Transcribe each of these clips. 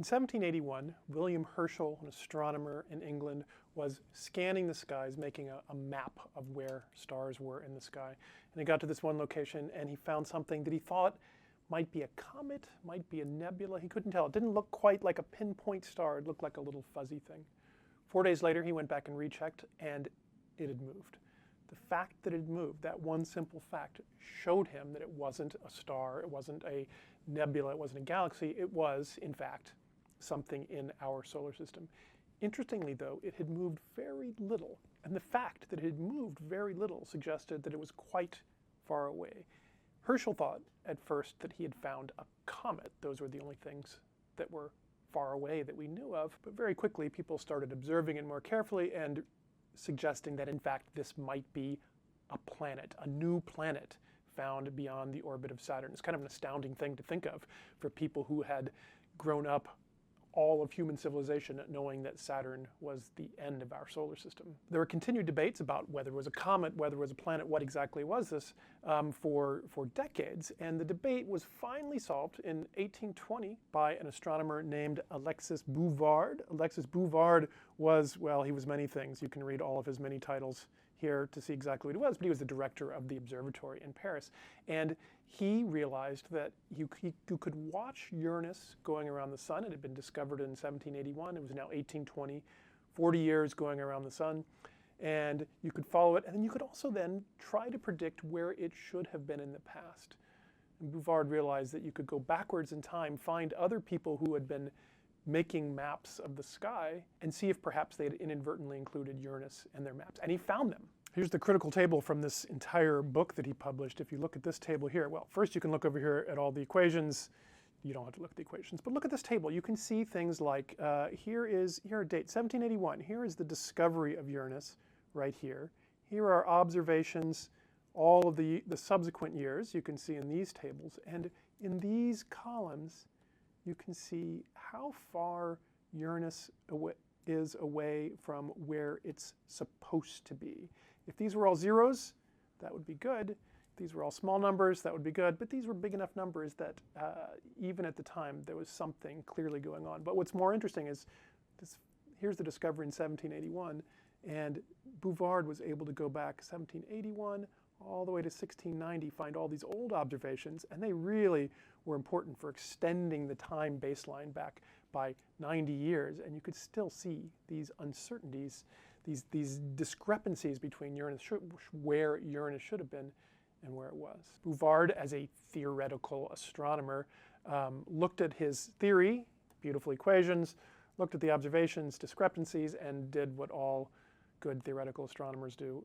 In 1781, William Herschel, an astronomer in England, was scanning the skies, making a map of where stars were in the sky. And he got to this one location and he found something that he thought might be a comet, might be a nebula. He couldn't tell. It didn't look quite like a pinpoint star. It looked like a little fuzzy thing. 4 days later, he went back and rechecked, and it had moved. The fact that it had moved, that one simple fact, showed him that it wasn't a star, it wasn't a nebula, it wasn't a galaxy. It was, in fact, something in our solar system. Interestingly, though, it had moved very little. And the fact that it had moved very little suggested that it was quite far away. Herschel thought at first that he had found a comet. Those were the only things that were far away that we knew of. But very quickly, people started observing it more carefully and suggesting that, in fact, this might be a planet, a new planet found beyond the orbit of Saturn. It's kind of an astounding thing to think of for people who had grown up all of human civilization knowing that Saturn was the end of our solar system. There were continued debates about whether it was a comet, whether it was a planet, what exactly was this, for decades. And the debate was finally solved in 1820 by an astronomer named Alexis Bouvard. Alexis Bouvard was, well, he was many things. You can read all of his many titles here to see exactly what he was, but he was the director of the observatory in Paris. And he realized that you could watch Uranus going around the sun. It had been discovered in 1781. It was now 1820, 40 years going around the sun. And you could follow it, and then you could also then try to predict where it should have been in the past. And Bouvard realized that you could go backwards in time, find other people who had been making maps of the sky and see if perhaps they had inadvertently included Uranus in their maps. And he found them. Here's the critical table from this entire book that he published. If you look at this table here, well, first you can look over here at all the equations. You don't have to look at the equations, but look at this table. You can see things like, here are dates, 1781. Here is the discovery of Uranus right here. Here are observations, all of the subsequent years you can see in these tables. And in these columns, you can see how far Uranus is away from where it's supposed to be. If these were all zeros, that would be good. If these were all small numbers, that would be good. But these were big enough numbers that even at the time, there was something clearly going on. But what's more interesting is here's the discovery in 1781. And Bouvard was able to go back 1781 all the way to 1690, find all these old observations, and they really were important for extending the time baseline back by 90 years. And you could still see these uncertainties, these discrepancies between where Uranus should have been and where it was. Bouvard, as a theoretical astronomer, looked at his theory, beautiful equations, looked at the observations, discrepancies, and did what all good theoretical astronomers do.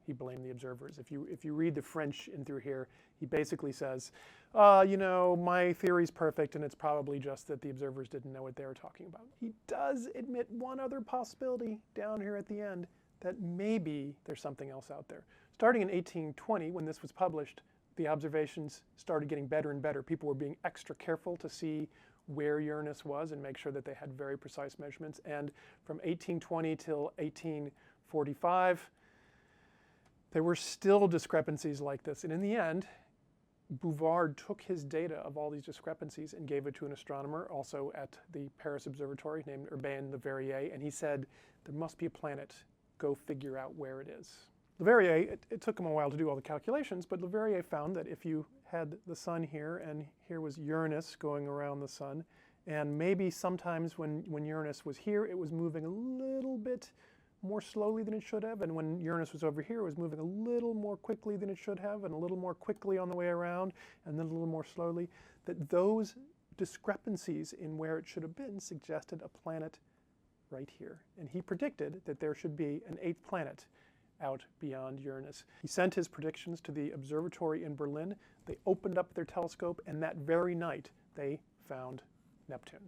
He blamed the observers. If you read the French in through here, he basically says, you know, my theory's perfect, and it's probably just that the observers didn't know what they were talking about. He does admit one other possibility down here at the end, that maybe there's something else out there. Starting in 1820, when this was published, the observations started getting better and better. People were being extra careful to see where Uranus was and make sure that they had very precise measurements. And from 1820 till 1845, there were still discrepancies like this. And in the end, Bouvard took his data of all these discrepancies and gave it to an astronomer also at the Paris Observatory named Urbain Le Verrier. And he said, there must be a planet. Go figure out where it is. Le Verrier, it took him a while to do all the calculations, but Le Verrier found that if you had the sun here, and here was Uranus going around the sun, and maybe sometimes when Uranus was here, it was moving a little bit more slowly than it should have, and when Uranus was over here, it was moving a little more quickly than it should have, and a little more quickly on the way around, and then a little more slowly, that those discrepancies in where it should have been suggested a planet right here. And he predicted that there should be an 8th planet out beyond Uranus. He sent his predictions to the observatory in Berlin. They opened up their telescope, and that very night, they found Neptune.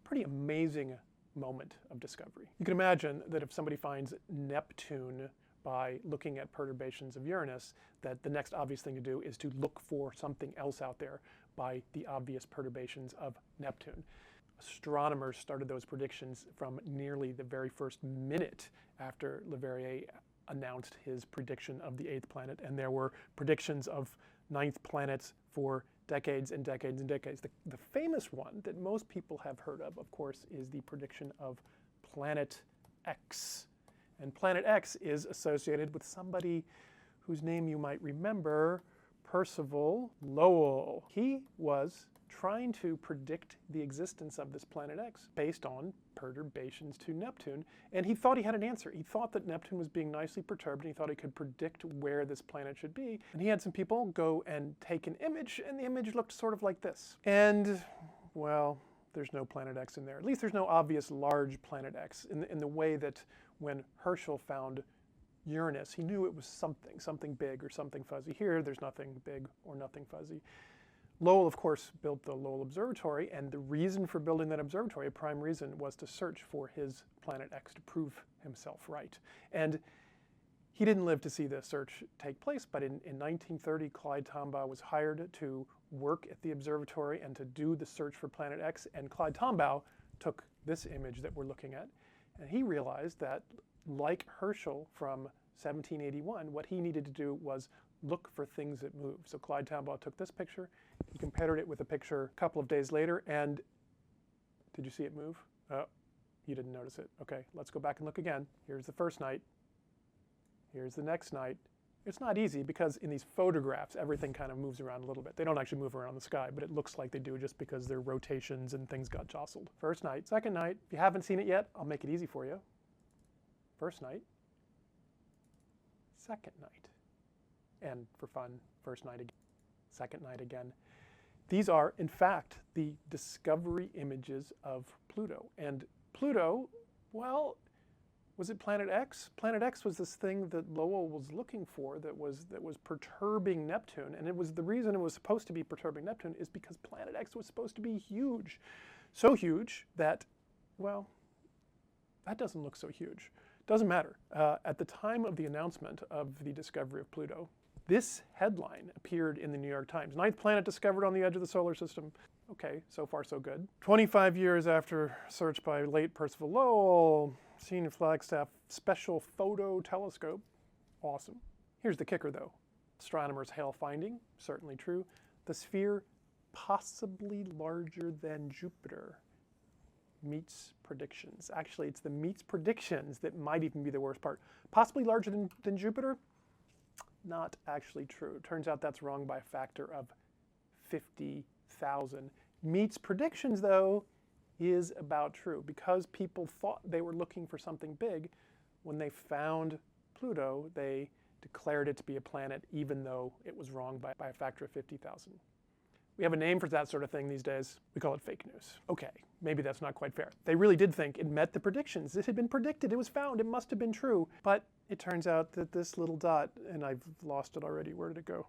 Pretty amazing moment of discovery. You can imagine that if somebody finds Neptune by looking at perturbations of Uranus, that the next obvious thing to do is to look for something else out there by the obvious perturbations of Neptune. Astronomers started those predictions from nearly the very first minute after Le Verrier announced his prediction of the 8th planet, and there were predictions of 9th planets for decades and decades and decades. The famous one that most people have heard of course, is the prediction of Planet X. And Planet X is associated with somebody whose name you might remember, Percival Lowell. He was trying to predict the existence of this Planet X based on perturbations to Neptune, and he thought he had an answer. He thought that Neptune was being nicely perturbed, and he thought he could predict where this planet should be. And he had some people go and take an image, and the image looked sort of like this. And, well, there's no Planet X in there. At least there's no obvious large Planet X in the way that when Herschel found Uranus, he knew it was something big or something fuzzy. Here, there's nothing big or nothing fuzzy. Lowell, of course, built the Lowell Observatory, and the reason for building that observatory, a prime reason, was to search for his Planet X, to prove himself right. And he didn't live to see the search take place, but in 1930, Clyde Tombaugh was hired to work at the observatory and to do the search for Planet X, and Clyde Tombaugh took this image that we're looking at, and he realized that, like Herschel from 1781, what he needed to do was look for things that move. So Clyde Tombaugh took this picture, he compared it with a picture a couple of days later, and did you see it move? Oh, you didn't notice it. Okay, let's go back and look again. Here's the first night. Here's the next night. It's not easy because in these photographs, everything kind of moves around a little bit. They don't actually move around the sky, but it looks like they do just because their rotations and things got jostled. First night, second night. If you haven't seen it yet, I'll make it easy for you. First night, second night. And for fun, first night again, second night again. These are, in fact, the discovery images of Pluto. And Pluto, well, was it Planet X? Planet X was this thing that Lowell was looking for that was perturbing Neptune. And it was the reason it was supposed to be perturbing Neptune is because Planet X was supposed to be huge. So huge that, well, that doesn't look so huge. Doesn't matter. At the time of the announcement of the discovery of Pluto, this headline appeared in the New York Times. Ninth planet discovered on the edge of the solar system. Okay, so far so good. 25 years after search by late Percival Lowell, seen in Flagstaff Special Photo Telescope. Awesome. Here's the kicker though. Astronomers hail finding, certainly true. The sphere possibly larger than Jupiter meets predictions. Actually, it's the meets predictions that might even be the worst part. Possibly larger than Jupiter? Not actually true. Turns out that's wrong by a factor of 50,000. Meets predictions, though, is about true. Because people thought they were looking for something big, when they found Pluto, they declared it to be a planet, even though it was wrong by a factor of 50,000. We have a name for that sort of thing these days. We call it fake news. Okay, maybe that's not quite fair. They really did think it met the predictions. It had been predicted, it was found, it must have been true. But it turns out that this little dot, and I've lost it already, where did it go?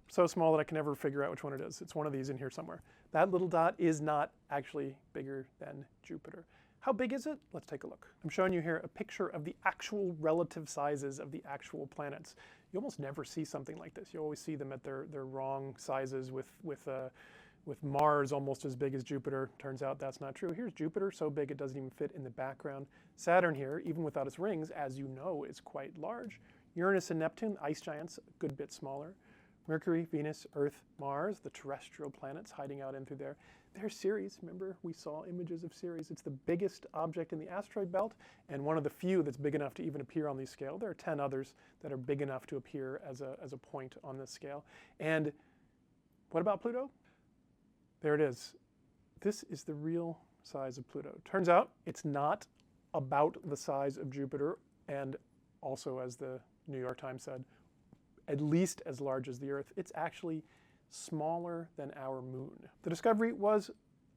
So small that I can never figure out which one it is. It's one of these in here somewhere. That little dot is not actually bigger than Jupiter. How big is it? Let's take a look. I'm showing you here a picture of the actual relative sizes of the actual planets. You almost never see something like this. You always see them at their wrong sizes with Mars almost as big as Jupiter. Turns out that's not true. Here's Jupiter, so big it doesn't even fit in the background. Saturn here, even without its rings, as you know, is quite large. Uranus and Neptune, ice giants, a good bit smaller. Mercury, Venus, Earth, Mars, the terrestrial planets hiding out in through there. There's Ceres. Remember, we saw images of Ceres. It's the biggest object in the asteroid belt and one of the few that's big enough to even appear on these scale. There are 10 others that are big enough to appear as a point on this scale. And what about Pluto? There it is. This is the real size of Pluto. Turns out it's not about the size of Jupiter, and also, as the New York Times said, at least as large as the Earth. It's actually smaller than our moon. The discovery was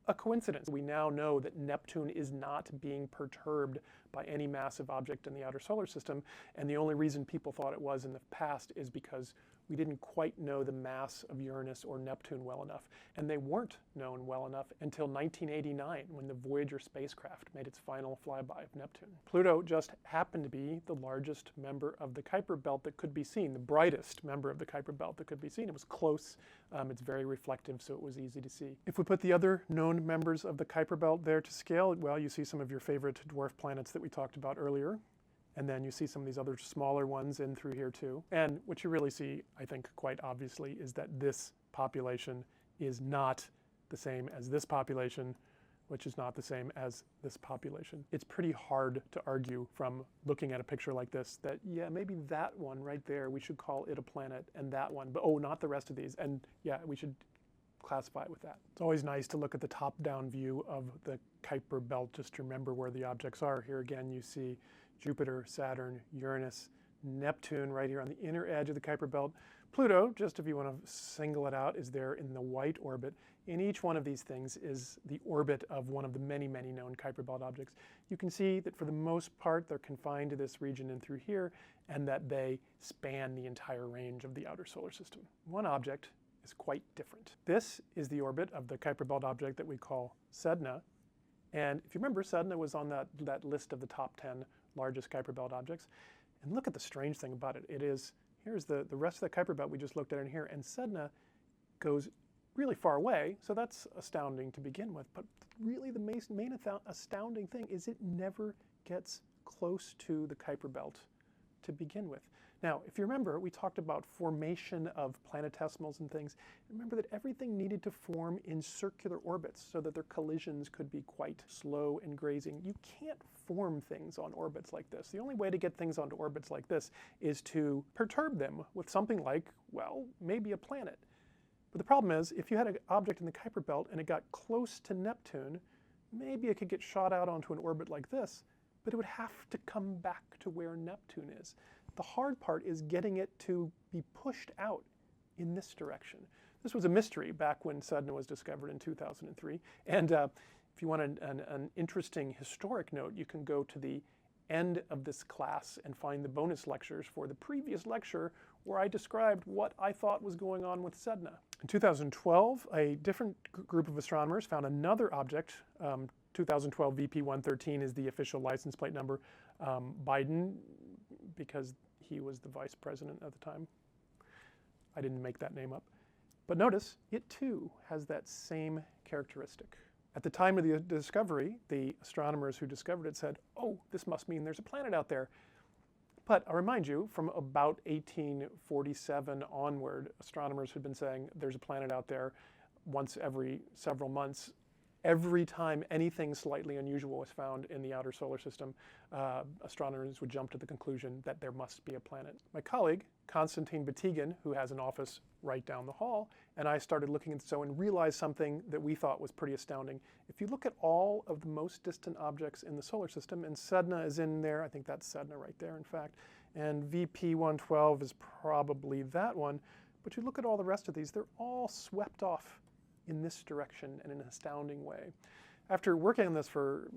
a coincidence. We now know that Neptune is not being perturbed by any massive object in the outer solar system, and the only reason people thought it was in the past is because we didn't quite know the mass of Uranus or Neptune well enough, and they weren't known well enough until 1989 when the Voyager spacecraft made its final flyby of Neptune. Pluto just happened to be the largest member of the Kuiper belt that could be seen, the brightest member of the Kuiper belt that could be seen. It was close, it's very reflective, so it was easy to see. If we put the other known members of the Kuiper belt there to scale, well, you see some of your favorite dwarf planets that we talked about earlier. And then you see some of these other smaller ones in through here too. And what you really see, I think quite obviously, is that this population is not the same as this population, which is not the same as this population. It's pretty hard to argue from looking at a picture like this that, yeah, maybe that one right there, we should call it a planet, and that one, but oh, not the rest of these. And yeah, we should classify it with that. It's always nice to look at the top-down view of the Kuiper belt just to remember where the objects are. Here again, you see Jupiter, Saturn, Uranus, Neptune right here on the inner edge of the Kuiper belt. Pluto, just if you want to single it out, is there in the white orbit. In each one of these things is the orbit of one of the many, many known Kuiper belt objects. You can see that for the most part, they're confined to this region and through here, and that they span the entire range of the outer solar system. One object is quite different. This is the orbit of the Kuiper belt object that we call Sedna. And if you remember, Sedna was on that list of the top 10 largest Kuiper belt objects. And look at the strange thing about it. Here's the rest of the Kuiper belt we just looked at in here, and Sedna goes really far away, so that's astounding to begin with. But really the main astounding thing is it never gets close to the Kuiper belt to begin with. Now, if you remember, we talked about formation of planetesimals and things. Remember that everything needed to form in circular orbits so that their collisions could be quite slow and grazing. You can't form things on orbits like this. The only way to get things onto orbits like this is to perturb them with something like, well, maybe a planet. But the problem is, if you had an object in the Kuiper belt and it got close to Neptune, maybe it could get shot out onto an orbit like this, but it would have to come back to where Neptune is. The hard part is getting it to be pushed out in this direction. This was a mystery back when Sedna was discovered in 2003. And if you want an interesting historic note, you can go to the end of this class and find the bonus lectures for the previous lecture where I described what I thought was going on with Sedna. In 2012, a different group of astronomers found another object. 2012 VP113 is the official license plate number. Biden, because he was the vice president at the time. I didn't make that name up. But notice, it too has that same characteristic. At the time of the discovery, the astronomers who discovered it said, oh, this must mean there's a planet out there. But I'll remind you, from about 1847 onward, astronomers had been saying there's a planet out there once every several months. Every time anything slightly unusual was found in the outer solar system, astronomers would jump to the conclusion that there must be a planet. My colleague, Konstantin Batygin, who has an office right down the hall, and I started looking at this and realized something that we thought was pretty astounding. If you look at all of the most distant objects in the solar system, and Sedna is in there, I think that's Sedna right there, in fact, and VP112 is probably that one, but you look at all the rest of these, they're all swept off in this direction in an astounding way. After working on this for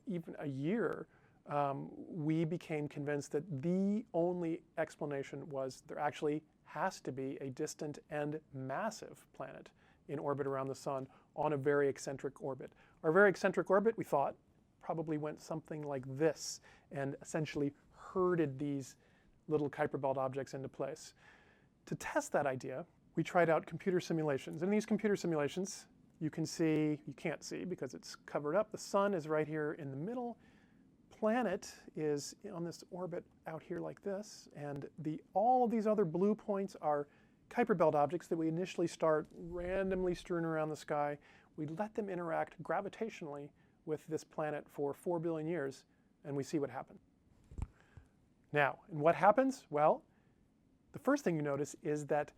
even a year, we became convinced that the only explanation was there actually has to be a distant and massive planet in orbit around the sun on a very eccentric orbit. Our very eccentric orbit, we thought, probably went something like this and essentially herded these little Kuiper belt objects into place. To test that idea, we tried out computer simulations. In these computer simulations, you can't see because it's covered up. The sun is right here in the middle. Planet is on this orbit out here like this. And all of these other blue points are Kuiper belt objects that we initially start randomly strewn around the sky. We let them interact gravitationally with this planet for 4 billion years, and we see what happens. Now, and what happens? Well, the first thing you notice is that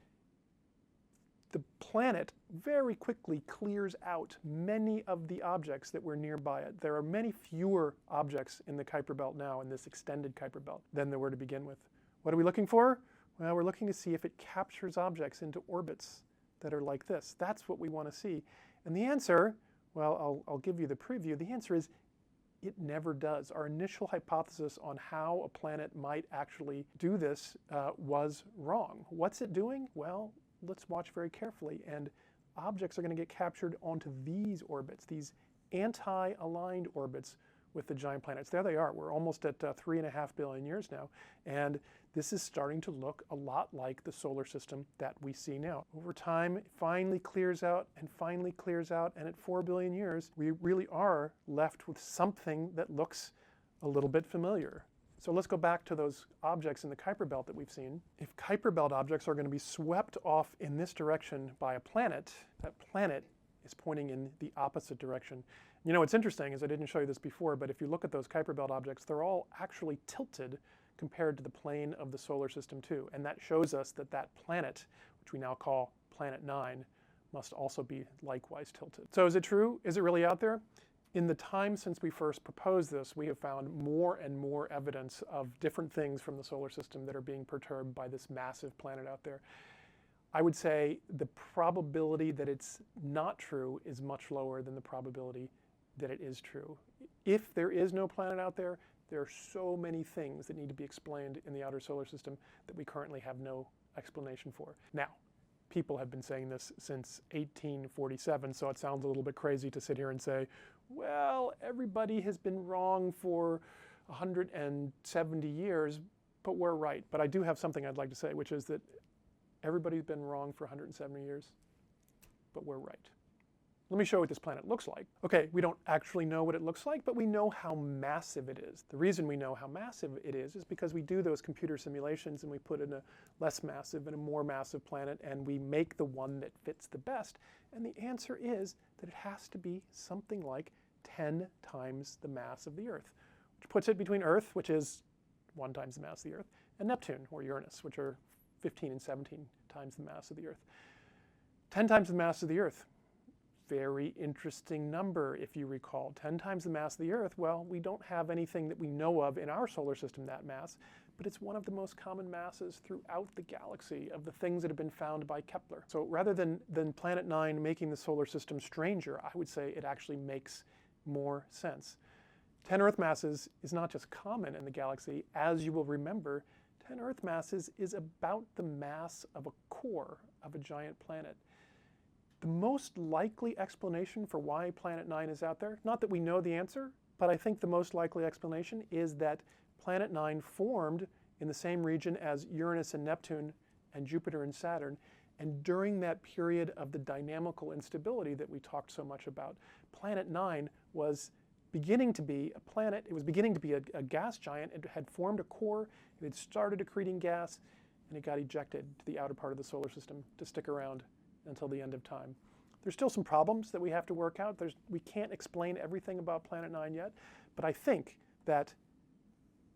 the planet very quickly clears out many of the objects that were nearby it. There are many fewer objects in the Kuiper belt now, in this extended Kuiper belt, than there were to begin with. What are we looking for? Well, we're looking to see if it captures objects into orbits that are like this. That's what we want to see. And the answer, well, I'll give you the preview. The answer is it never does. Our initial hypothesis on how a planet might actually do this was wrong. What's it doing? Well, let's watch very carefully, and objects are going to get captured onto these orbits, these anti-aligned orbits with the giant planets. There they are. We're almost at 3.5 billion years now, and this is starting to look a lot like the solar system that we see now. Over time, it finally clears out, and finally clears out, and at 4 billion years, we really are left with something that looks a little bit familiar. So let's go back to those objects in the Kuiper belt that we've seen. If Kuiper belt objects are going to be swept off in this direction by a planet, that planet is pointing in the opposite direction. You know, what's interesting is I didn't show you this before, but if you look at those Kuiper belt objects, they're all actually tilted compared to the plane of the solar system too. And that shows us that that planet, which we now call Planet 9, must also be likewise tilted. So is it true? Is it really out there? In the time since we first proposed this, we have found more and more evidence of different things from the solar system that are being perturbed by this massive planet out there. I would say the probability that it's not true is much lower than the probability that it is true. If there is no planet out there, there are so many things that need to be explained in the outer solar system that we currently have no explanation for. Now, people have been saying this since 1847, so it sounds a little bit crazy to sit here and say, well, everybody has been wrong for 170 years, but we're right. But I do have something I'd like to say, which is that everybody's been wrong for 170 years, but we're right. Let me show you what this planet looks like. Okay, we don't actually know what it looks like, but we know how massive it is. The reason we know how massive it is because we do those computer simulations and we put in a less massive and a more massive planet and we make the one that fits the best. And the answer is that it has to be something like 10 times the mass of the Earth, which puts it between Earth, which is 1 times the mass of the Earth, and Neptune, or Uranus, which are 15 and 17 times the mass of the Earth. 10 times the mass of the Earth. Very interesting number, if you recall. 10 times the mass of the Earth. Well, we don't have anything that we know of in our solar system that mass, but it's one of the most common masses throughout the galaxy of the things that have been found by Kepler. So rather than Planet 9 making the solar system stranger, I would say it actually makes more sense. 10 Earth masses is not just common in the galaxy. As you will remember, 10 Earth masses is about the mass of a core of a giant planet. The most likely explanation for why Planet 9 is out there, not that we know the answer, but I think the most likely explanation is that Planet 9 formed in the same region as Uranus and Neptune and Jupiter and Saturn, and during that period of the dynamical instability that we talked so much about, Planet 9 was beginning to be a planet. It was beginning to be a gas giant. It had formed a core, it had started accreting gas, and it got ejected to the outer part of the solar system to stick around until the end of time. There's still some problems that we have to work out. We can't explain everything about Planet 9 yet, but I think that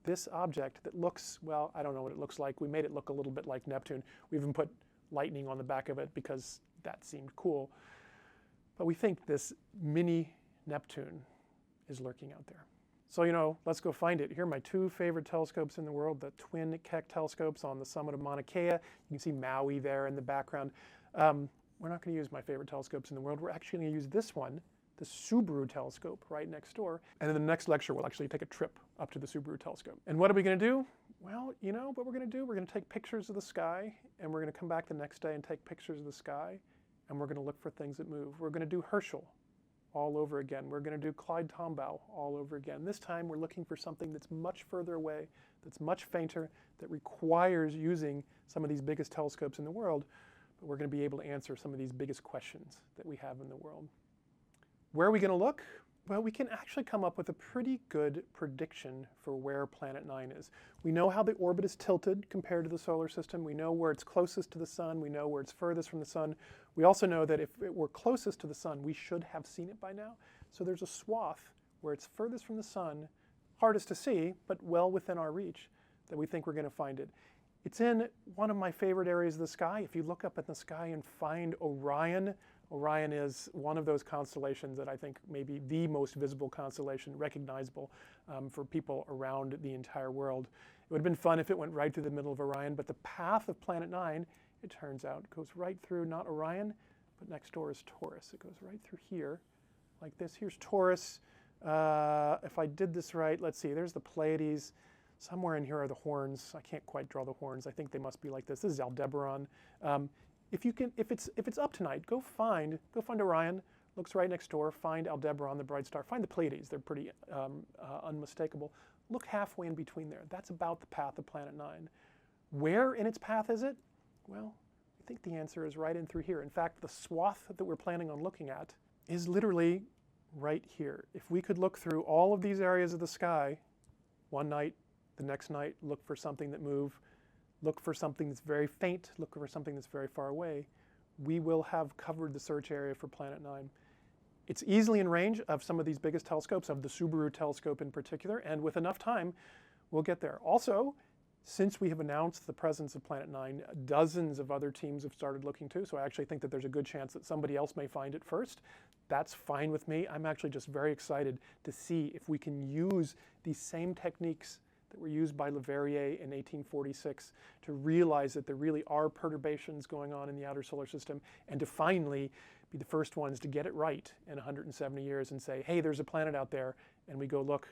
this object that looks, well, I don't know what it looks like. We made it look a little bit like Neptune. We even put lightning on the back of it because that seemed cool. But we think this mini Neptune is lurking out there. So, you know, let's go find it. Here are my 2 favorite telescopes in the world, the twin Keck telescopes on the summit of Mauna Kea. You can see Maui there in the background. We're not going to use my favorite telescopes in the world. We're actually going to use this one, the Subaru telescope right next door. And in the next lecture, we'll actually take a trip up to the Subaru telescope. And what are we going to do? Well, you know what we're going to do? We're going to take pictures of the sky, and we're going to come back the next day and take pictures of the sky, and we're going to look for things that move. We're going to do Herschel all over again. We're going to do Clyde-Tombaugh all over again. This time, we're looking for something that's much further away, that's much fainter, that requires using some of these biggest telescopes in the world. We're going to be able to answer some of these biggest questions that we have in the world. Where are we going to look? Well, we can actually come up with a pretty good prediction for where Planet 9 is. We know how the orbit is tilted compared to the solar system. We know where it's closest to the sun. We know where it's furthest from the sun. We also know that if it were closest to the sun, we should have seen it by now. So there's a swath where it's furthest from the sun, hardest to see, but well within our reach, that we think we're going to find it. It's in one of my favorite areas of the sky. If you look up at the sky and find Orion, Orion is one of those constellations that I think may be the most visible constellation, recognizable for people around the entire world. It would have been fun if it went right through the middle of Orion, but the path of Planet 9, it turns out, goes right through not Orion, but next door is Taurus. It goes right through here, like this. Here's Taurus. If I did this right, let's see, there's the Pleiades. Somewhere in here are the horns. I can't quite draw the horns. I think they must be like this. This is Aldebaran. If it's up tonight, go find Orion. Looks right next door. Find Aldebaran, the bright star. Find the Pleiades. They're pretty unmistakable. Look halfway in between there. That's about the path of Planet 9. Where in its path is it? Well, I think the answer is right in through here. In fact, the swath that we're planning on looking at is literally right here. If we could look through all of these areas of the sky one night The next night, look for something that moves. Look for something that's very faint. Look for something that's very far away. We will have covered the search area for Planet 9. It's easily in range of some of these biggest telescopes, of the Subaru telescope in particular, and with enough time, we'll get there. Also, since we have announced the presence of Planet 9, dozens of other teams have started looking too, so I actually think that there's a good chance that somebody else may find it first. That's fine with me. I'm actually just very excited to see if we can use these same techniques that were used by Leverrier in 1846 to realize that there really are perturbations going on in the outer solar system, and to finally be the first ones to get it right in 170 years and say, hey, there's a planet out there, and we go look,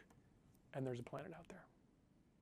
and there's a planet out there.